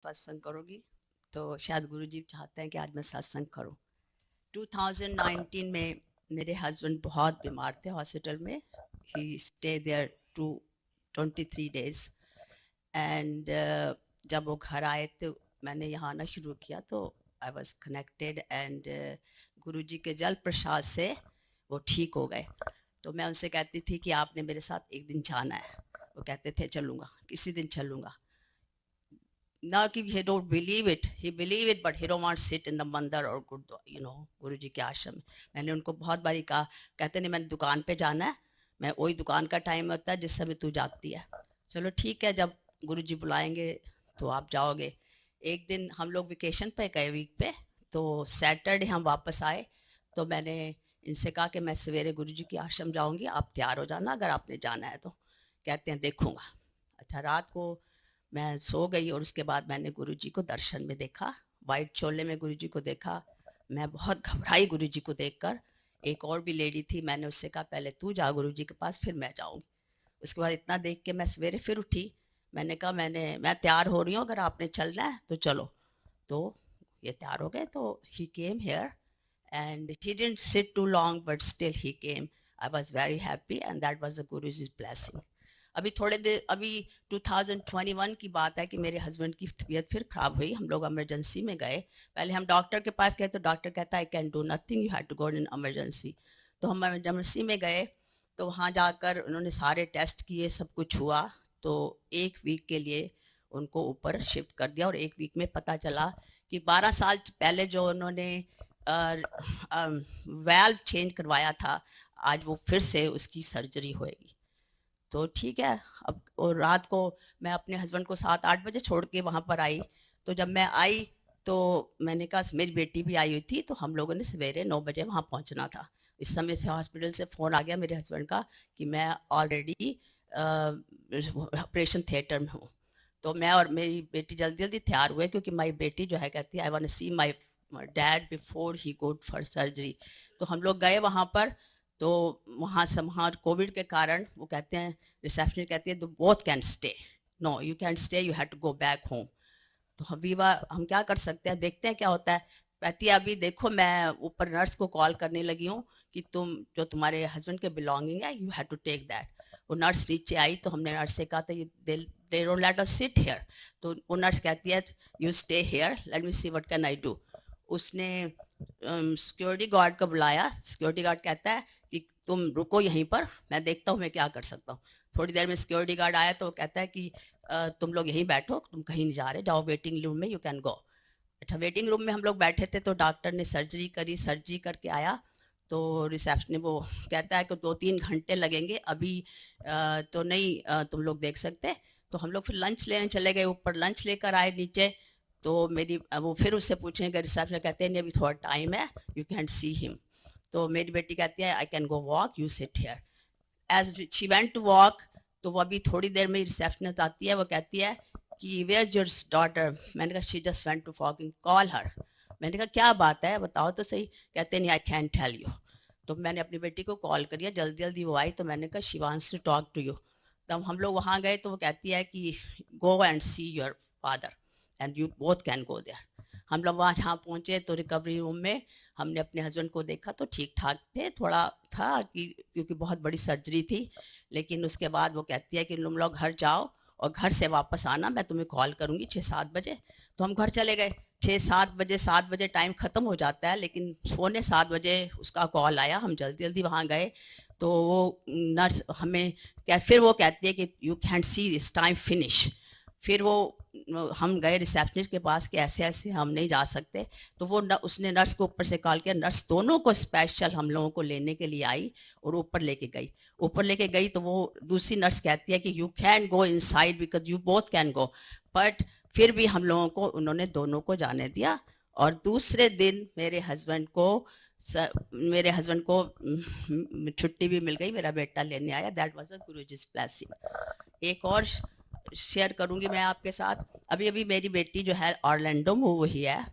सत्संग करूँगी तो शायद गुरुजी चाहते हैं कि आज मैं सत्संग करूँ। 2019 में मेरे हस्बैंड बहुत बीमार थे हॉस्पिटल में। He stay there to 23 days and जब वो घर आए तो मैंने यहाँ आना शुरू किया तो आई वॉज कनेक्टेड एंड गुरुजी के जल प्रसाद से वो ठीक हो गए। तो मैं उनसे कहती थी कि आपने मेरे साथ एक दिन जाना है। वो कहते थे चलूँगा, किसी दिन चलूँगा। ना कि he don't believe it, he believe it but he don't want to sit in the मंदिर और गुरु जी के आश्रम में। मैंने उनको बहुत बारी कहा, कहते नहीं मैंने दुकान पे जाना है, मैं वही दुकान का टाइम होता है जिस समय तू जाती है। चलो ठीक है, जब गुरु जी बुलाएंगे तो आप जाओगे। एक दिन हम लोग वेकेशन पे गए वीक पे, तो सैटरडे हम वापस आए तो मैंने इनसे कहा कि मैं सवेरे गुरु जी के आश्रम जाऊँगी, आप तैयार हो जाना अगर आपने जाना है तो। कहते हैं देखूँगा। अच्छा, रात को मैं सो गई और उसके बाद मैंने गुरुजी को दर्शन में देखा, वाइट चोले में गुरुजी को देखा। मैं बहुत घबराई गुरुजी को देखकर। एक और भी लेडी थी, मैंने उससे कहा पहले तू जा गुरुजी के पास फिर मैं जाऊँगी। उसके बाद इतना देख के मैं सवेरे फिर उठी। मैंने कहा मैं तैयार हो रही हूँ, अगर आपने चलना है तो चलो। तो ये तैयार हो गए तो he came here and he didn't sit too long but still he came. I was very happy and that was the Guruji's blessing. अभी 2021 की बात है कि मेरे हस्बैंड की तबीयत फिर ख़राब हुई। हम लोग इमरजेंसी में गए। पहले हम डॉक्टर के पास गए तो डॉक्टर कहता है I can do nothing, you have to go in emergency. तो हम इमरजेंसी में गए तो वहाँ जाकर उन्होंने सारे टेस्ट किए, सब कुछ हुआ। तो एक वीक के लिए उनको ऊपर शिफ्ट कर दिया और एक वीक में पता चला कि 12 साल पहले जो उन्होंने वैल्व चेंज करवाया था, आज वो फिर से उसकी सर्जरी होएगी। तो ठीक है। अब और रात को मैं अपने हस्बैंड को 7-8 बजे छोड़ के वहाँ पर आई। तो जब मैं आई तो मैंने कहा, मेरी बेटी भी आई हुई थी, तो हम लोगों ने सवेरे 9 बजे वहाँ पहुँचना था। इस समय से हॉस्पिटल से फ़ोन आ गया मेरे हस्बैंड का कि मैं ऑलरेडी ऑपरेशन थिएटर में हूँ। तो मैं और मेरी बेटी जल्दी जल्दी तैयार हुए, क्योंकि मेरी बेटी जो है कहती है I want to see my dad before he go for surgery. तो हम लोग गए वहाँ पर। तो वहाँ से वहाँ कोविड के कारण वो कहते हैं, रिसेप्शन कहती है तो both can stay, no you can stay, you have to go back home. तो हम क्या कर सकते हैं, देखते हैं क्या होता है। कहती है अभी देखो मैं ऊपर नर्स को कॉल करने लगी हूँ कि तुम जो तुम्हारे हस्बैंड के बिलोंगिंग है you have to take that. वो नर्स नीचे आई तो हमने नर्स से कहा था they don't let us sit here. तो वो नर्स कहती है you stay here, let me see what can I do. उसने सिक्योरिटी गार्ड को बुलाया। सिक्योरिटी गार्ड कहता है कि तुम रुको यहीं पर, मैं देखता हूँ मैं क्या कर सकता हूँ। थोड़ी देर में सिक्योरिटी गार्ड आया तो वो कहता है कि तुम लोग यहीं बैठो, तुम कहीं नहीं जा रहे, जाओ वेटिंग रूम में, यू कैन गो। अच्छा, वेटिंग रूम में हम लोग बैठे थे तो डॉक्टर ने सर्जरी करी, सर्जरी करके आया। तो रिसेप्शन वो कहता है कि 2-3 घंटे लगेंगे, अभी तो नहीं तुम लोग देख सकते। तो हम लोग फिर लंच लेने चले गए, ऊपर लंच लेकर आए नीचे। तो वो फिर उससे पूछेंगे, रिसेप्शन कहते हैं नहीं अभी थोड़ा टाइम है, यू कैन सी हिम। तो मेरी बेटी कहती है I can go walk, you sit here. As she went to walk, तो वो अभी थोड़ी देर में रिसेप्शनिस्ट आती है, वो कहती है कि वेयर इज योर डॉटर। मैंने कहा she just went to walking, call her. मैंने कहा क्या बात है बताओ तो सही। कहते नहीं आई कैन टेल यू। तो मैंने अपनी बेटी को कॉल करिया, जल्दी जल्दी वो आई। तो मैंने कहा she wants to talk to you. तब हम लोग वहाँ गए तो वो कहती है कि go and see your father and you both can go there. हम लोग वहाँ जहाँ पहुँचे तो रिकवरी रूम में हमने अपने हस्बैंड को देखा तो ठीक ठाक थे, थोड़ा था कि क्योंकि बहुत बड़ी सर्जरी थी। लेकिन उसके बाद वो कहती है कि तुम लोग घर जाओ और घर से वापस आना, मैं तुम्हें कॉल करूँगी 6-7 बजे। तो हम घर चले गए 6-7 बजे। 7 बजे टाइम ख़त्म हो जाता है, लेकिन 6:45 बजे उसका कॉल आया। हम जल्दी जल्दी वहाँ गए तो वो नर्स हमें फिर वो कहती है कि you can see this time finish. फिर वो हम गए रिसेप्शनिस्ट के पास कि ऐसे ऐसे हम नहीं जा सकते। तो वो उसने नर्स को ऊपर से कॉल किया, नर्स दोनों को स्पेशल हम लोगों को लेने के लिए आई और ऊपर लेके गई। ऊपर लेके गई तो वो दूसरी नर्स कहती है कि you can go inside because you both can go. But फिर भी हम लोगों को उन्होंने दोनों को जाने दिया। और दूसरे दिन मेरे हस्बैंड को छुट्टी भी मिल गई, मेरा बेटा लेने आया। That was a Guruji's blessing. एक और शेयर करूंगी मैं आपके साथ। अभी अभी मेरी बेटी जो है ऑरलैंडो मूव हुई है,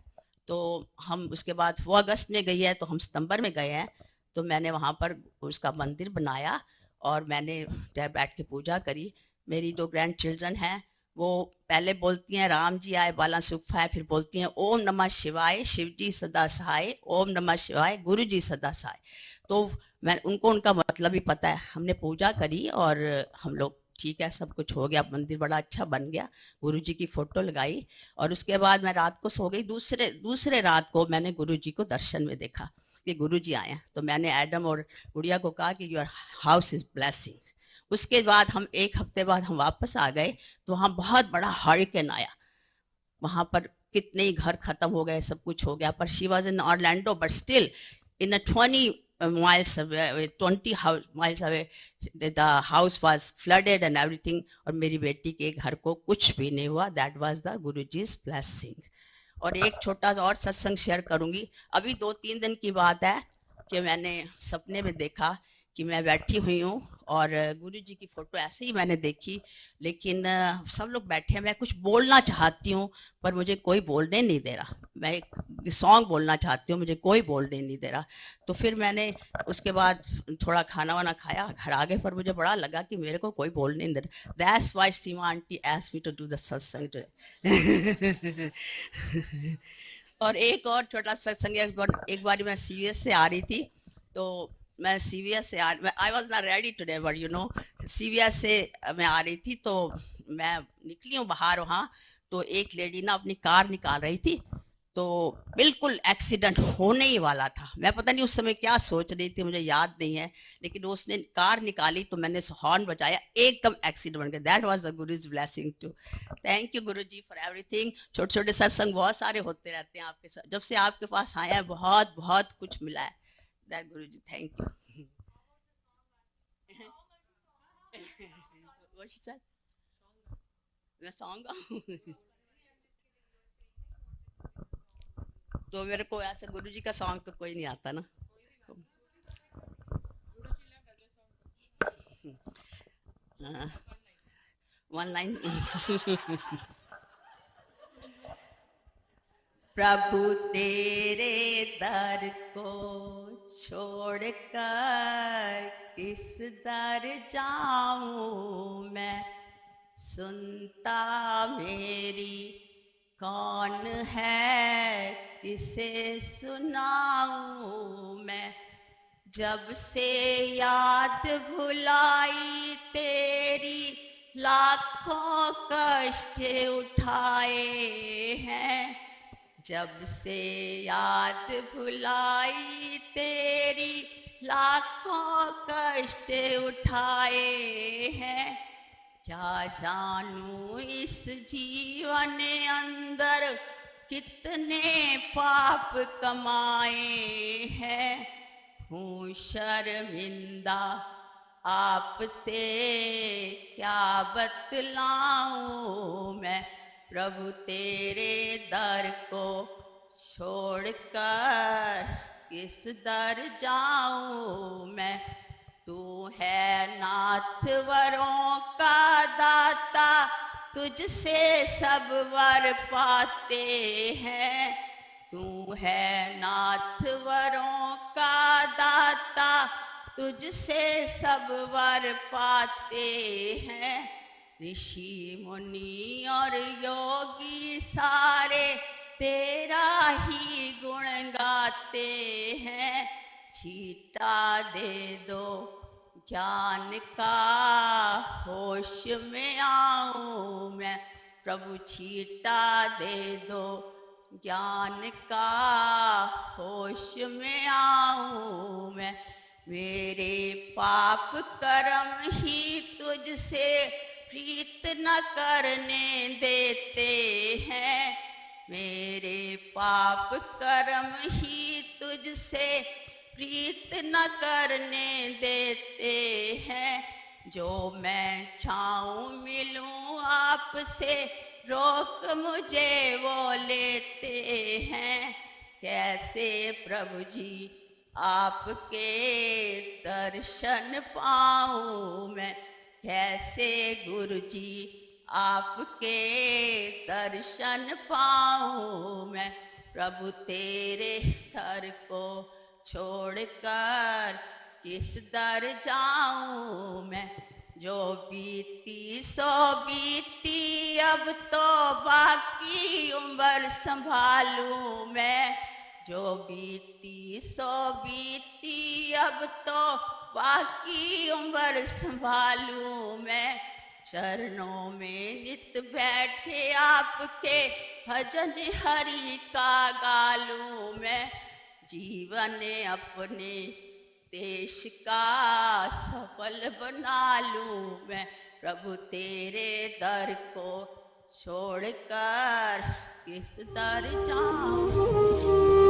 तो हम उसके बाद वो अगस्त में गई है तो हम सितंबर में गए हैं। तो मैंने वहाँ पर उसका मंदिर बनाया और मैंने बैठ के पूजा करी। मेरी 2 ग्रैंड चिल्ड्रन हैं, वो पहले बोलती हैं राम जी आए बाला सुख पाए, फिर बोलती हैं ओम नमः शिवाय शिव जी सदा सहाय, ओम नमः शिवाय गुरु जी सदा सहाय। तो मैं उनको उनका मतलब ही पता है। हमने पूजा करी और हम लोग ठीक है, सब कुछ हो गया, मंदिर बड़ा अच्छा बन गया, गुरु जी की फोटो लगाई और उसके बाद मैं रात को सो गई। दूसरे दूसरे रात को मैंने गुरु जी को दर्शन में देखा कि गुरु जी आए हैं। तो मैंने एडम और गुड़िया को कहा कि योर हाउस इज ब्लेसिंग। उसके बाद हम एक हफ्ते बाद हम वापस आ गए, तो वहाँ बहुत बड़ा हरिकेन आया, वहाँ पर कितने ही घर खत्म हो गए, सब कुछ हो गया। पर she was in Orlando but still in a 20 miles away, 20 miles away, the house was flooded and everything, और मेरी बेटी के घर को कुछ भी नहीं हुआ। That was the Guruji's blessing। और एक छोटा सा और सत्संग शेयर करूंगी। अभी 2-3 दिन की बात है कि मैंने सपने में देखा कि मैं बैठी हुई हूँ और गुरु जी की फोटो ऐसे ही मैंने देखी, लेकिन सब लोग बैठे हैं, मैं कुछ बोलना चाहती हूँ पर मुझे कोई बोलने नहीं दे रहा। मैं एक सॉन्ग बोलना चाहती हूँ, मुझे कोई बोलने नहीं दे रहा। तो फिर मैंने उसके बाद थोड़ा खाना वाना खाया, घर आ गए, पर मुझे बड़ा लगा कि मेरे को कोई बोलने नहीं दे रहा। That's why Seema aunty asked me to do the satsang today. और एक और छोटा सत्संग, एक बार मैं सीवीएस से आ रही थी, तो मैं सीवीएस से I was not ready today but you know, CVS से मैं आ रही थी, तो मैं निकली हूँ बाहर वहाँ। तो एक लेडी ना अपनी कार निकाल रही थी, तो बिल्कुल एक्सीडेंट होने ही वाला था। मैं पता नहीं उस समय क्या सोच रही थी, मुझे याद नहीं है, लेकिन उसने कार निकाली तो मैंने हॉर्न बजाया, एकदम एक्सीडेंट बन गया। That was the Guru's blessing too. Thank you Guru ji for everything. छोटे छोटे सत्संग बहुत सारे होते रहते हैं आपके साथ, जब से आपके पास आया है बहुत बहुत कुछ मिला है। That Guru ji thank you. What she said? मैं सॉन्ग गाऊं? तो मेरे को ऐसे गुरु जी का सॉन्ग तो कोई नहीं आता ना। One line. प्रभु तेरे दर को छोड़कर किस दर जाऊं मैं, सुनता मेरी कौन है, किसे सुनाऊं मैं। जब से याद भुलाई तेरी, लाखों कष्ट उठाए हैं। जब से याद भुलाई तेरी, लाखों कष्ट उठाए हैं। क्या जानूं इस जीवन अंदर कितने पाप कमाए हैं। हूँ शर्मिंदा आपसे क्या बतलाऊं मैं, प्रभु तेरे दर को छोड़कर किस दर जाऊं मैं। तू है नाथ वरों का दाता, तुझसे सब वर पाते हैं। तू है नाथ वरों का दाता, तुझसे सब वर पाते हैं। ऋषि मुनि और योगी सारे तेरा ही गुण गाते हैं। छीटा दे दो ज्ञान का, होश में आऊं मैं, प्रभु छीटा दे दो ज्ञान का, होश में आऊं मैं। मेरे पाप कर्म ही तुझसे प्रीत न करने देते हैं। मेरे पाप कर्म ही तुझसे प्रीत न करने देते हैं। जो मैं चाहूं मिलूं आपसे, रोक मुझे वो लेते हैं। कैसे प्रभु जी आपके दर्शन पाऊं मैं, कैसे गुरु जी आपके दर्शन पाऊं मैं। प्रभु तेरे दर को छोड़कर किस दर जाऊं मैं। जो बीती सो बीती, अब तो बाकी उम्र संभालूं मैं। जो बीती सो बीती, अब तो बाकी उम्र संभालूं मैं। चरणों में नित बैठे आपके, भजन हरि का गालूं मैं। जीवन अपने देश का सफल बना लूं मैं। प्रभु तेरे दर को छोड़कर किस दर जाऊं।